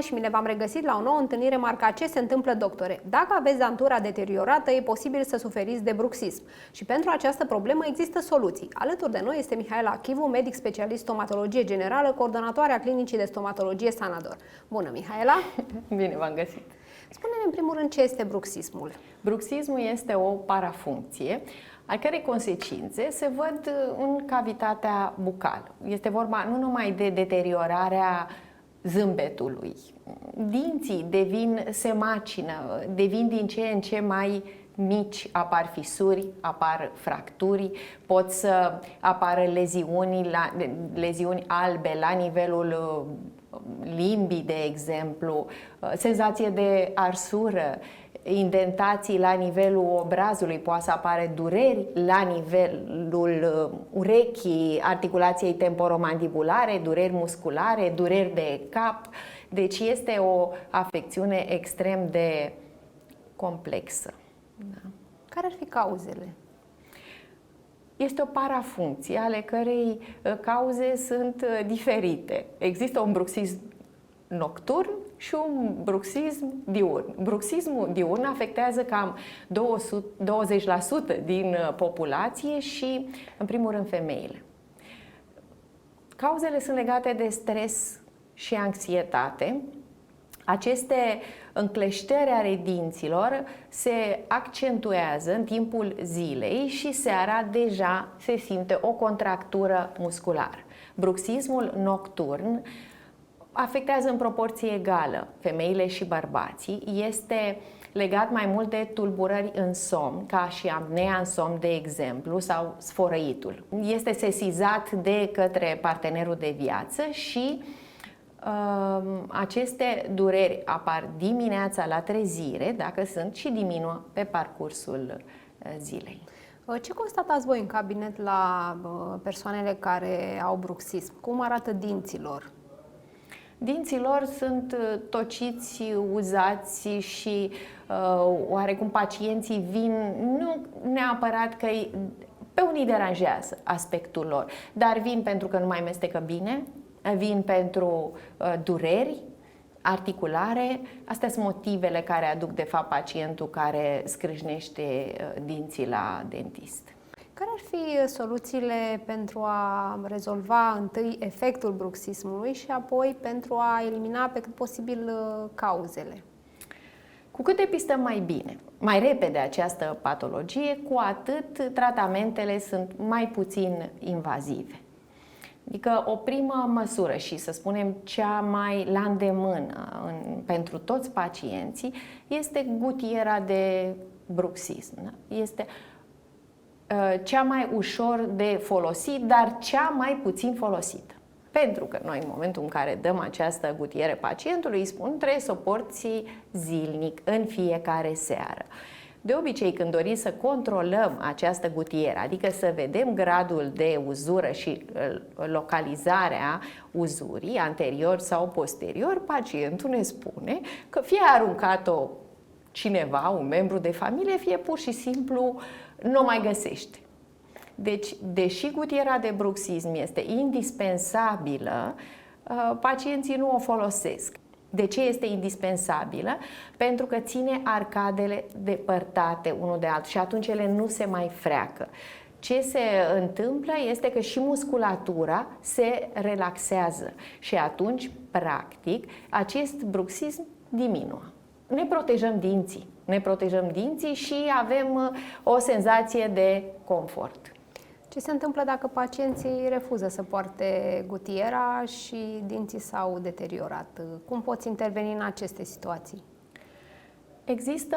și bine v-am regăsit la o nouă întâlnire marca Ce se întâmplă, doctore? Dacă aveți dantura deteriorată, e posibil să suferiți de bruxism. Și pentru această problemă există soluții. Alături de noi este Mihaela Chivu, medic specialist stomatologie generală, coordonatoarea clinicii de stomatologie Sanador. Bună, Mihaela! Bine v-am găsit! Spune-ne în primul rând ce este bruxismul. Bruxismul este o parafuncție a cărei consecințe se văd în cavitatea bucală. Este vorba nu numai de deteriorarea zâmbetului. Dinții se macină, devin din ce în ce mai mici, apar fisuri, apar fracturi, pot să apară leziuni albe la nivelul limbii, de exemplu, senzație de arsură, indentații la nivelul obrazului, poate să apare dureri la nivelul urechii, articulației temporomandibulare, dureri musculare, dureri de cap. Deci este o afecțiune extrem de complexă. Da. Care ar fi cauzele? Este o parafuncție ale cărei cauze sunt diferite. Există un bruxism nocturn și un bruxism diurn. Bruxismul diurn afectează cam 20% din populație și, în primul rând, femeile. Cauzele sunt legate de stres și anxietate. Aceste încleștări ale dinților se accentuează în timpul zilei și seara deja se simte o contractură musculară. Bruxismul nocturn afectează în proporție egală femeile și bărbații. Este legat mai mult de tulburări în somn, ca și apnea în somn, de exemplu, sau sfărăitul. Este sesizat de către partenerul de viață și aceste dureri apar dimineața la trezire, dacă sunt, și diminuă pe parcursul zilei. Ce constatați voi în cabinet la persoanele care au bruxism? Cum arată dinților? Dinții lor sunt tociți, uzați și oarecum pacienții vin, nu neapărat că pe unii deranjează aspectul lor, dar vin pentru că nu mai mestecă bine, vin pentru dureri articulare. Astea sunt motivele care aduc de fapt pacientul care scrâșnește dinții la dentist. Care ar fi soluțiile pentru a rezolva întâi efectul bruxismului și apoi pentru a elimina pe cât posibil cauzele? Cu cât depistăm mai bine, mai repede această patologie, cu atât tratamentele sunt mai puțin invazive. Adică o primă măsură și, să spunem, cea mai la îndemână pentru toți pacienții este gutiera de bruxism. Este cea mai ușor de folosit, dar cea mai puțin folosită. Pentru că noi, în momentul în care dăm această gutiere pacientului, îi spun trebuie să o porți zilnic, în fiecare seară. De obicei, când dorim să controlăm această gutieră, adică să vedem gradul de uzură și localizarea uzurii, anterior sau posterior, pacientul ne spune că fie a aruncat-o cineva, un membru de familie, fie pur și simplu nu o mai găsește. Deci, deși gutiera de bruxism este indispensabilă, pacienții nu o folosesc. De ce este indispensabilă? Pentru că ține arcadele depărtate unul de altul și atunci ele nu se mai freacă. Ce se întâmplă este că și musculatura se relaxează și atunci, practic, acest bruxism diminuă. Ne protejăm dinții și avem o senzație de confort. Ce se întâmplă dacă pacienții refuză să poarte gutiera și dinții s-au deteriorat? Cum poți interveni în aceste situații? Există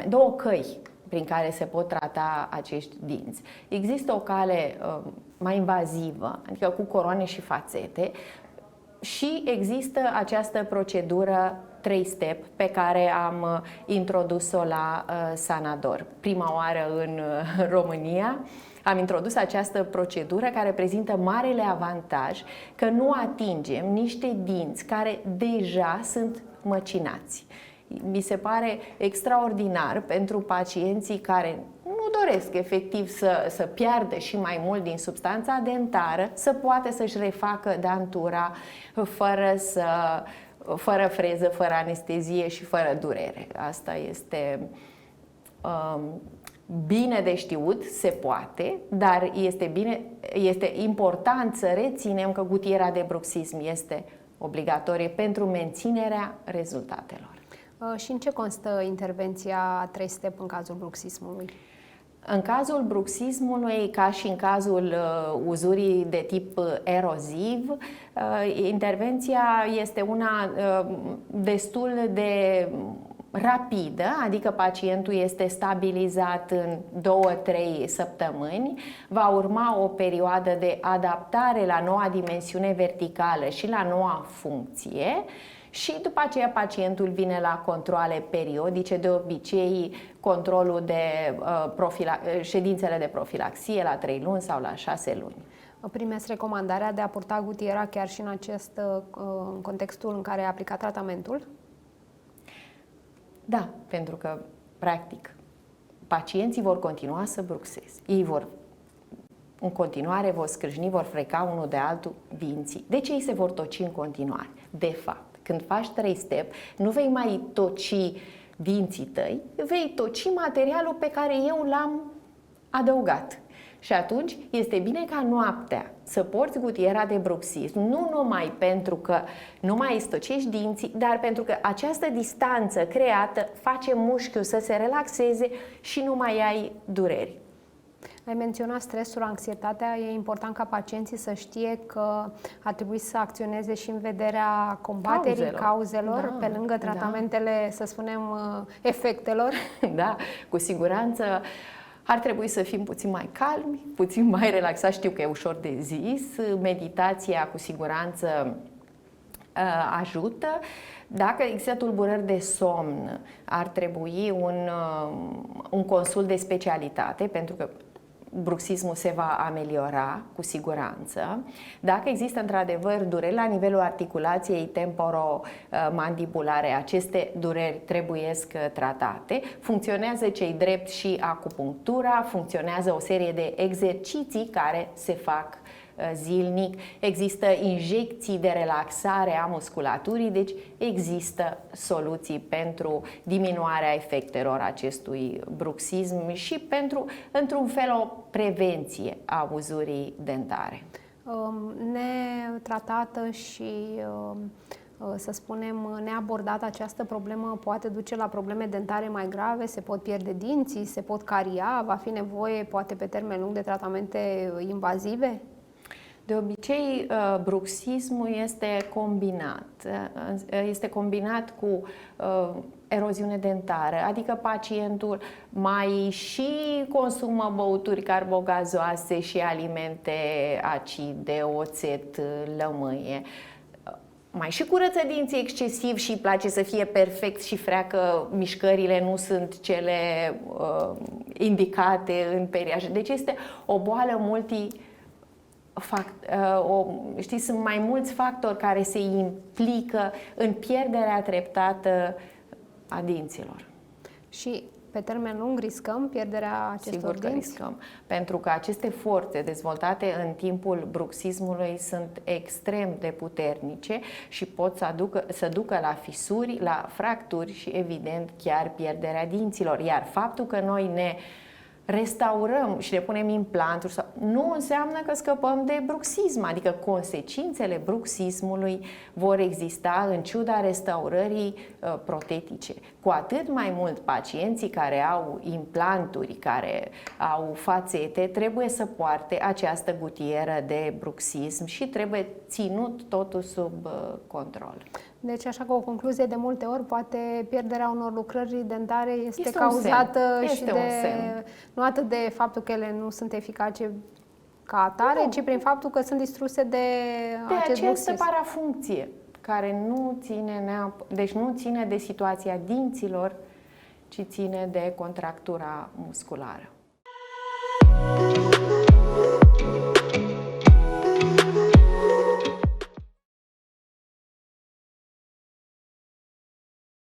două căi prin care se pot trata acești dinți. Există o cale mai invazivă, adică cu coroane și fațete, și există această procedură 3-step pe care am introdus-o la Sanador. Prima oară în România am introdus această procedură care prezintă marele avantaj că nu atingem niște dinți care deja sunt măcinați. Mi se pare extraordinar pentru pacienții care nu doresc efectiv să piardă și mai mult din substanța dentară, să poată să-și refacă dantura fără freză, fără anestezie și fără durere. Asta este bine de știut, se poate, dar este important să reținem că gutiera de bruxism este obligatorie pentru menținerea rezultatelor. Și în ce constă intervenția 3-step în cazul bruxismului? În cazul bruxismului, ca și în cazul uzurii de tip eroziv, intervenția este una destul de rapidă, adică pacientul este stabilizat în 2-3 săptămâni, va urma o perioadă de adaptare la noua dimensiune verticală și la noua funcție și după aceea pacientul vine la controale periodice, de obicei controlul de ședințele de profilaxie la 3 luni sau la 6 luni. Primesc recomandarea de a purta gutiera chiar și în contextul în care e aplicat tratamentul? Da, pentru că, practic, pacienții vor continua să bruxeze. Ei în continuare vor scrâșni, vor freca unul de altul dinții. De ce ei se vor toci în continuare? De fapt, când faci 3-step, nu vei mai toci dinții tăi, vei toci materialul pe care eu l-am adăugat. Și atunci este bine ca noaptea să porți gutiera de bruxism, nu numai pentru că nu mai stocești dinții, dar pentru că această distanță creată face mușchiul să se relaxeze și nu mai ai dureri. Ai menționat stresul, anxietatea. E important ca pacienții să știe că ar trebui să acționeze și în vederea combaterii cauzelor, da, pe lângă tratamentele, să spunem, efectelor. Da, cu siguranță. Ar trebui să fim puțin mai calmi, puțin mai relaxați, știu că e ușor de zis, meditația cu siguranță ajută. Dacă există tulburări de somn, ar trebui un consult de specialitate, pentru că bruxismul se va ameliora cu siguranță. Dacă există într-adevăr dureri la nivelul articulației temporomandibulare, aceste dureri trebuiesc tratate. Funcționează cei drept și acupunctura, funcționează o serie de exerciții care se fac zilnic, există injecții de relaxare a musculaturii, deci există soluții pentru diminuarea efectelor acestui bruxism și pentru, într-un fel, o prevenție a uzurii dentare. Netratată și, să spunem, neabordată, această problemă poate duce la probleme dentare mai grave, se pot pierde dinții, se pot caria, va fi nevoie, poate pe termen lung, de tratamente invazive? De obicei, bruxismul este combinat cu eroziune dentară, adică pacientul mai și consumă băuturi carbogazoase și alimente acide, oțet, lămâie. Mai și curăță dinții excesiv și îi place să fie perfect și freacă, mișcările nu sunt cele indicate în periajă. Deci este o boală sunt mai mulți factori care se implică în pierderea treptată a dinților. Și pe termen lung riscăm pierderea acestor dinți? Riscăm, pentru că aceste forțe dezvoltate în timpul bruxismului sunt extrem de puternice și pot să ducă la fisuri, la fracturi și, evident, chiar pierderea dinților. Iar faptul că noi ne restaurăm și le punem implanturi nu înseamnă că scăpăm de bruxism, adică consecințele bruxismului vor exista în ciuda restaurării protetice. Cu atât mai mult pacienții care au implanturi, care au fațete, trebuie să poarte această gutieră de bruxism și trebuie ținut totul sub control. Deci, așa că o concluzie, de multe ori, poate pierderea unor lucrări dentare este cauzată și nu atât de faptul că ele nu sunt eficace ca atare, ci prin faptul că sunt distruse de acest această parafuncție care nu ține de situația dinților, ci ține de contractura musculară.